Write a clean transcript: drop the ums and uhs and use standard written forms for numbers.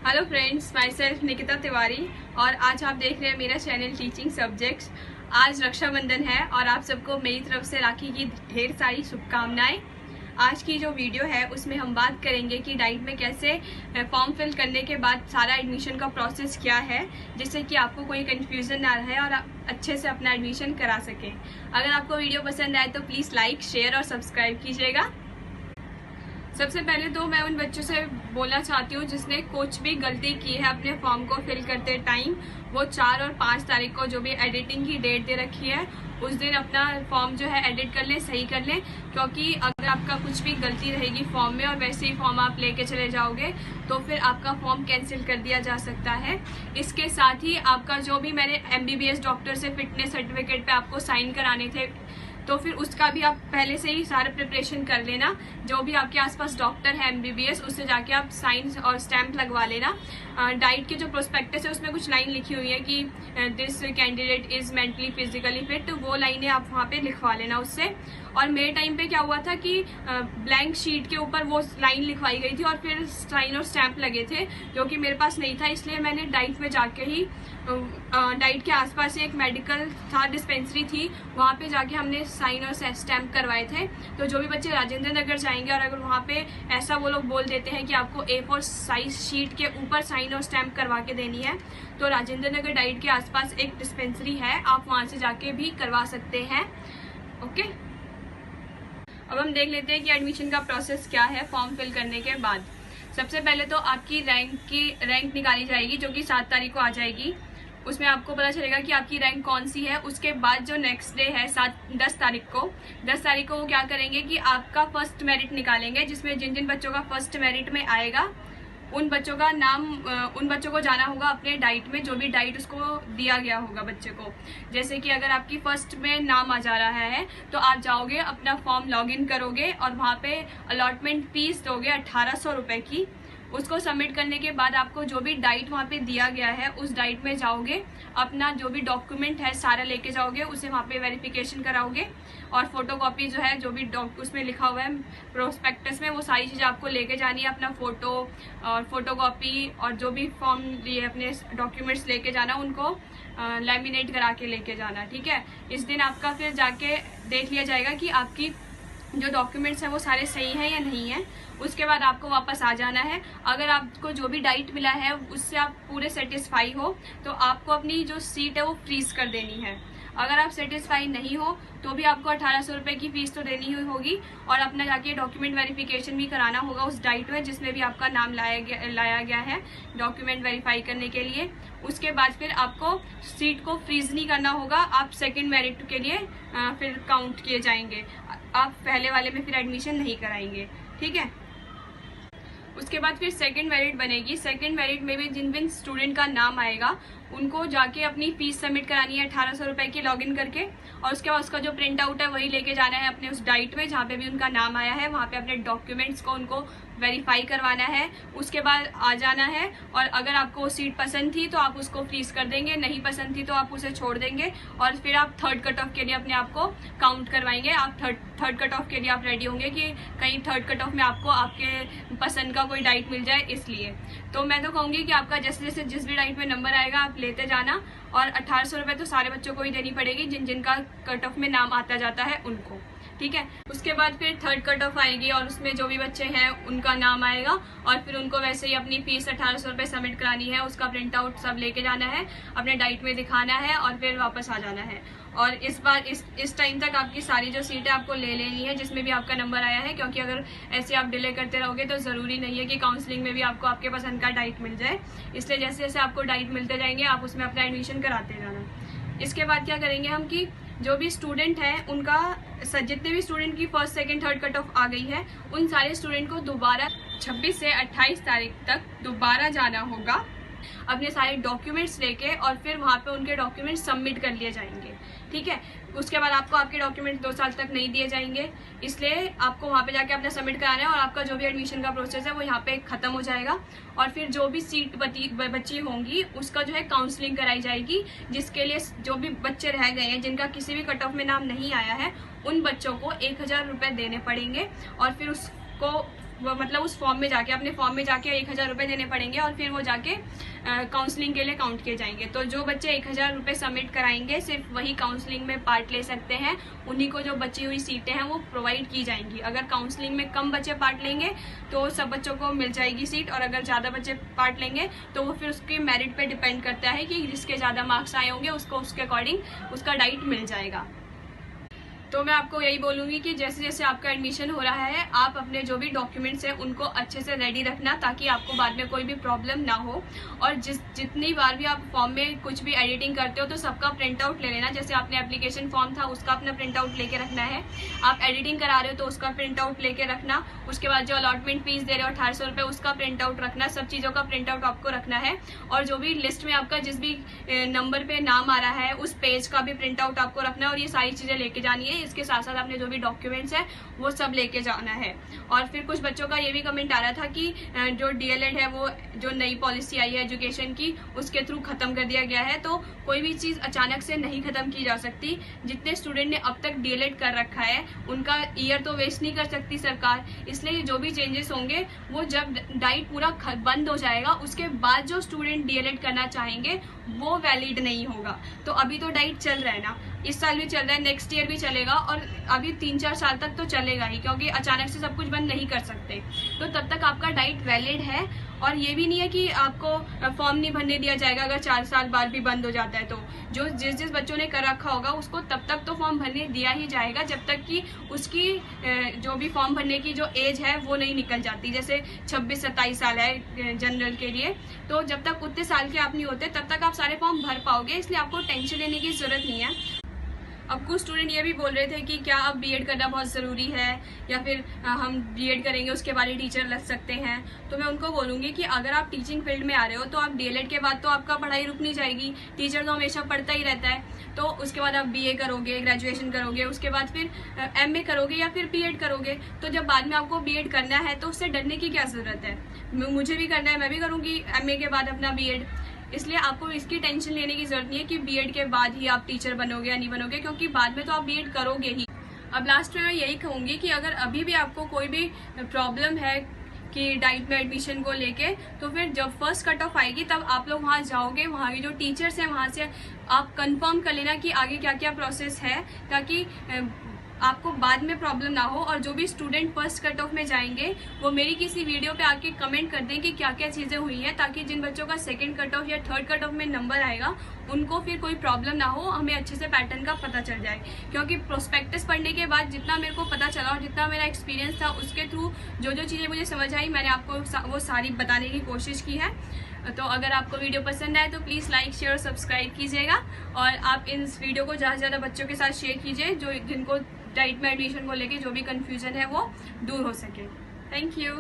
Hello friends, my self Nikita Tiwari और आज आप देख रहे हैं मेरा चैनल टीचिंग सब्जेक्ट्स। आज रक्षाबंधन है और आप सबको मेरी तरफ से राखी की ढेर सारी शुभकामनाएं। आज की जो वीडियो है उसमें हम बात करेंगे कि डाइट में कैसे फॉर्म फिल करने के बाद सारा एडमिशन का प्रोसेस क्या है, जिससे कि आपको कोई कंफ्यूजन ना रहे और आप अच्छे से अपना एडमिशन करा सकें। अगर आपको वीडियो पसंद आए तो प्लीज़ लाइक, शेयर और सब्सक्राइब कीजिएगा। सबसे पहले तो मैं उन बच्चों से बोलना चाहती हूँ जिसने कुछ भी गलती की है अपने फॉर्म को फिल करते टाइम, वो 4 और 5 तारीख को जो भी एडिटिंग की डेट दे रखी है उस दिन अपना फॉर्म जो है एडिट कर लें, सही कर लें। क्योंकि अगर आपका कुछ भी गलती रहेगी फॉर्म में और वैसे ही फॉर्म आप लेके चले जाओगे तो फिर आपका फॉर्म कैंसिल कर दिया जा सकता है। इसके साथ ही आपका जो भी मैंने MBBS डॉक्टर से फिटनेस सर्टिफिकेट पे आपको साइन कराने थे तो फिर उसका भी आप पहले से ही सारा प्रिपरेशन कर लेना। जो भी आपके आसपास डॉक्टर है MBBS, उससे जाके आप साइन और स्टैंप लगवा लेना। डाइट के जो प्रोस्पेक्टस है उसमें कुछ लाइन लिखी हुई है कि this candidate is mentally physically fit, वो लाइनें आप वहाँ पे लिखवा लेना उससे। और मेरे टाइम पे क्या हुआ था कि ब्लैंक शीट के ऊपर वो लाइन लिखवाई गई थी और फिर साइन और स्टैंप लगे थे, जो कि मेरे पास नहीं था। इसलिए मैंने डाइट में जाके ही डाइट के आसपास एक मेडिकल था, डिस्पेंसरी थी, वहाँ पे जाके हमने साइन और स्टैंप करवाए थे। तो जो भी बच्चे राजेंद्र नगर जाएंगे और अगर वहाँ पे ऐसा वो लोग बोल देते हैं कि आपको A4 साइज शीट के ऊपर साइन और स्टैंप करवा के देनी है, तो राजेंद्र नगर डाइट के आसपास एक डिस्पेंसरी है, आप वहाँ से जाके भी करवा सकते हैं। ओके, अब हम देख लेते हैं कि एडमिशन का प्रोसेस क्या है। फॉर्म फिल करने के बाद सबसे पहले तो आपकी रैंक निकाली जाएगी, जो कि 7 तारीख को आ जाएगी। उसमें आपको पता चलेगा कि आपकी रैंक कौन सी है। उसके बाद जो नेक्स्ट डे है 10 तारीख को वो क्या करेंगे कि आपका फर्स्ट मेरिट निकालेंगे, जिसमें जिन जिन बच्चों का फर्स्ट मेरिट में आएगा उन बच्चों का नाम, उन बच्चों को जाना होगा अपने डाइट में, जो भी डाइट उसको दिया गया होगा बच्चे को। जैसे कि अगर आपकी फर्स्ट में नाम आ जा रहा है तो आप जाओगे, अपना फॉर्म लॉगिन करोगे और वहाँ पे अलॉटमेंट फीस दोगे 1800 रुपये की। उसको सबमिट करने के बाद आपको जो भी डाइट वहाँ पे दिया गया है उस डाइट में जाओगे, अपना जो भी डॉक्यूमेंट है सारा लेके जाओगे, उसे वहाँ पे वेरिफिकेशन कराओगे और फोटोकॉपी जो है, जो भी उसमें लिखा हुआ है प्रोस्पेक्टस में, वो सारी चीज़ें आपको लेके जानी है। अपना फोटो और फोटोकॉपी और जो भी फॉर्म लिए अपने डॉक्यूमेंट्स लेके जाना, उनको लैमिनेट करा के लेके जाना। ठीक है, इस दिन आपका फिर जाके देख लिया जाएगा कि आपकी जो डॉक्यूमेंट्स हैं वो सारे सही हैं या नहीं है। उसके बाद आपको वापस आ जाना है। अगर आपको जो भी डाइट मिला है उससे आप पूरे सेटिस्फाई हो तो आपको अपनी जो सीट है वो फ्रीज कर देनी है। अगर आप सेटिस्फाई नहीं हो तो भी आपको 1800 रुपये की फीस तो देनी ही होगी और अपना जाके डॉक्यूमेंट वेरिफिकेशन भी कराना होगा उस डाइट में जिसमें भी आपका नाम लाया गया है डॉक्यूमेंट वेरीफाई करने के लिए। उसके बाद फिर आपको सीट को फ्रीज नहीं करना होगा, आप सेकंड मेरिट के लिए फिर काउंट किए जाएंगे। आप पहले वाले में फिर एडमिशन नहीं कराएंगे। ठीक है, उसके बाद फिर सेकंड मेरिट बनेगी। सेकंड मेरिट में भी जिन जिन स्टूडेंट का नाम आएगा उनको जाके अपनी फीस सबमिट करानी है 1800 रुपये की लॉगिन करके, और उसके बाद उसका जो प्रिंट आउट है वही लेके जाना है अपने उस डाइट में जहाँ पे भी उनका नाम आया है, वहाँ पे अपने डॉक्यूमेंट्स को उनको वेरीफाई करवाना है। उसके बाद आ जाना है और अगर आपको सीट पसंद थी तो आप उसको फ्रीज कर देंगे, नहीं पसंद थी तो आप उसे छोड़ देंगे और फिर आप थर्ड कट ऑफ के लिए अपने आप को काउंट करवाएंगे। आप थर्ड कट ऑफ के लिए आप रेडी होंगे कि कहीं थर्ड कट ऑफ में आपको आपके पसंद का कोई डाइट मिल जाए। इसलिए तो मैं तो कहूँगी कि आपका जैसे जैसे जिस भी डाइट में नंबर आएगा आप लेते जाना, और 1800 रुपये तो सारे बच्चों को ही देनी पड़ेगी जिन जिनका कट ऑफ में नाम आता जाता है उनको। ठीक है, उसके बाद फिर थर्ड कट ऑफ आएगी और उसमें जो भी बच्चे हैं उनका नाम आएगा और फिर उनको वैसे ही अपनी फीस 1800 रुपये सबमिट करानी है। उसका प्रिंट आउट सब लेके जाना है, अपने डाइट में दिखाना है और फिर वापस आ जाना है। और इस बार इस टाइम तक आपकी सारी जो सीटें आपको ले लेनी है जिसमें भी आपका नंबर आया है, क्योंकि अगर ऐसे आप डिले करते रहोगे तो ज़रूरी नहीं है कि काउंसलिंग में भी आपको आपके पसंद का डाइट मिल जाए। इसलिए जैसे जैसे आपको डाइट मिलते जाएंगे आप उसमें अपना एडमिशन कराते जाना। इसके बाद क्या करेंगे हम कि जो भी स्टूडेंट हैं उनका जितने भी स्टूडेंट की first second third cut off आ गई है उन सारे स्टूडेंट को दोबारा 26 से 28 तारीख तक दोबारा जाना होगा अपने सारे डॉक्यूमेंट्स लेके, और फिर वहाँ पे उनके डॉक्यूमेंट्स सबमिट कर लिए जाएंगे। ठीक है, उसके बाद आपको आपके डॉक्यूमेंट्स 2 साल तक नहीं दिए जाएंगे, इसलिए आपको वहाँ पे जाके अपना सबमिट कराना है और आपका जो भी एडमिशन का प्रोसेस है वो यहाँ पे खत्म हो जाएगा। और फिर जो भी सीट बची होंगी उसका जो है काउंसलिंग कराई जाएगी, जिसके लिए जो भी बच्चे रह गए हैं जिनका किसी भी कट ऑफ में नाम नहीं आया है उन बच्चों को 1000 रुपये देने पड़ेंगे और फिर उसको मतलब उस फॉर्म में जाके, अपने फॉर्म में जाके 1000 रुपये देने पड़ेंगे और फिर वो जाके काउंसलिंग के लिए काउंट किए जाएंगे। तो जो बच्चे 1000 रुपये सबमिट कराएंगे सिर्फ वही काउंसलिंग में पार्ट ले सकते हैं, उन्हीं को जो बची हुई सीटें हैं वो प्रोवाइड की जाएंगी। अगर काउंसलिंग में कम बच्चे पार्ट लेंगे तो सब बच्चों को मिल जाएगी सीट, और अगर ज़्यादा बच्चे पार्ट लेंगे तो वो फिर उसके मेरिट पे डिपेंड करता है कि जिसके ज़्यादा मार्क्स आए होंगे उसको उसके अकॉर्डिंग उसका डाइट मिल जाएगा। तो मैं आपको यही बोलूँगी कि जैसे जैसे आपका एडमिशन हो रहा है आप अपने जो भी डॉक्यूमेंट्स हैं उनको अच्छे से रेडी रखना, ताकि आपको बाद में कोई भी प्रॉब्लम ना हो। और जितनी बार भी आप फॉर्म में कुछ भी एडिटिंग करते हो तो सबका प्रिंट आउट ले लेना। जैसे आपने एप्लीकेशन फॉर्म था उसका अपना प्रिंट आउट लेके रखना है, आप एडिटिंग करा रहे हो तो उसका प्रिंट आउट लेके रखना, उसके बाद जो अलॉटमेंट फीस दे रहे हो 1800 रुपये उसका प्रिंट आउट रखना, सब चीज़ों का प्रिंट आउट आपको रखना है। और जो भी लिस्ट में आपका जिस भी नंबर पे नाम आ रहा है उस पेज का भी प्रिंट आउट आपको रखना है, और ये सारी चीज़ें लेके जानी है। इसके साथ साथ आपने जो भी डॉक्यूमेंट्स है वो सब लेके जाना है। और फिर कुछ बच्चों का ये भी कमेंट आ रहा था कि जो डीएलएड है वो जो नई पॉलिसी आई है एजुकेशन की उसके थ्रू खत्म कर दिया गया है। तो कोई भी चीज़ अचानक से नहीं खत्म की जा सकती। जितने स्टूडेंट ने अब तक डीएलएड कर रखा है उनका ईयर तो वेस्ट नहीं कर सकती सरकार, इसलिए जो भी चेंजेस होंगे वो जब डाइट पूरा बंद हो जाएगा उसके बाद जो स्टूडेंट डीएलएड करना चाहेंगे वो वैलिड नहीं होगा। तो अभी तो डाइट चल रहा है ना, इस साल भी चल रहा है, नेक्स्ट ईयर भी चलेगा और अभी 3-4 साल तक तो चलेगा ही, क्योंकि अचानक से सब कुछ बंद नहीं कर सकते। तो तब तक आपका डाइट वैलिड है। और ये भी नहीं है कि आपको फॉर्म नहीं भरने दिया जाएगा अगर 4 साल बाद भी बंद हो जाता है। तो जो जिस बच्चों ने कर रखा होगा उसको तब तक तो फॉर्म भरने दिया ही जाएगा जब तक कि उसकी जो भी फॉर्म भरने की जो एज है वो नहीं निकल जाती। जैसे 26-27 साल है जनरल के लिए, तो जब तक उतने साल के आप नहीं होते तब तक आप सारे फॉर्म भर पाओगे, इसलिए आपको टेंशन लेने की जरूरत नहीं है। अब कुछ स्टूडेंट ये भी बोल रहे थे कि क्या अब बीएड करना बहुत ज़रूरी है या फिर हम बीएड करेंगे उसके बाद ही टीचर लग सकते हैं। तो मैं उनको बोलूँगी कि अगर आप टीचिंग फील्ड में आ रहे हो तो आप डीएलएड के बाद तो आपका पढ़ाई रुक नहीं जाएगी, टीचर तो हमेशा पढ़ता ही रहता है। तो उसके बाद आप बीए करोगे, ग्रेजुएशन करोगे, उसके बाद फिर एमए करोगे या फिर बीएड करोगे। तो जब बाद में आपको बीएड करना है तो उससे डरने की क्या ज़रूरत है। मुझे भी करना है, मैं भी करूँगी एमए के बाद अपना बीएड, इसलिए आपको इसकी टेंशन लेने की जरूरत नहीं है कि बीएड के बाद ही आप टीचर बनोगे या नहीं बनोगे, क्योंकि बाद में तो आप बीएड करोगे ही। अब लास्ट में मैं यही कहूँगी कि अगर अभी भी आपको कोई भी प्रॉब्लम है कि डाइट में एडमिशन को लेके, तो फिर जब फर्स्ट कट ऑफ आएगी तब आप लोग वहाँ जाओगे, वहाँ की जो टीचर्स हैं वहाँ से आप कंफर्म कर लेना कि आगे क्या क्या प्रोसेस है, ताकि आपको बाद में प्रॉब्लम ना हो। और जो भी स्टूडेंट फर्स्ट कट ऑफ में जाएंगे वो मेरी किसी वीडियो पे आके कमेंट कर दें कि क्या क्या चीज़ें हुई हैं, ताकि जिन बच्चों का सेकंड कट ऑफ या थर्ड कट ऑफ में नंबर आएगा उनको फिर कोई प्रॉब्लम ना हो, हमें अच्छे से पैटर्न का पता चल जाए। क्योंकि प्रोस्पेक्टस पढ़ने के बाद जितना मेरे को पता चला और जितना मेरा एक्सपीरियंस था उसके थ्रू जो जो चीज़ें मुझे समझ आई मैंने आपको वो सारी बताने की कोशिश की है। तो अगर आपको वीडियो पसंद आए तो प्लीज़ लाइक शेयर और सब्सक्राइब कीजिएगा, और आप इस वीडियो को ज़्यादा से ज़्यादा बच्चों के साथ शेयर कीजिए जो जिनको डाइट में एडमिशन को लेके जो भी कन्फ्यूजन है वो दूर हो सके। Thank you.